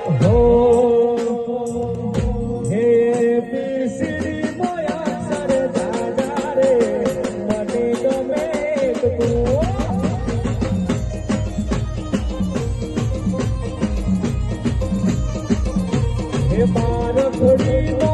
હો હે પીસડી મોયા સર દાદા રે મને ગમે તું હે બાર થોડી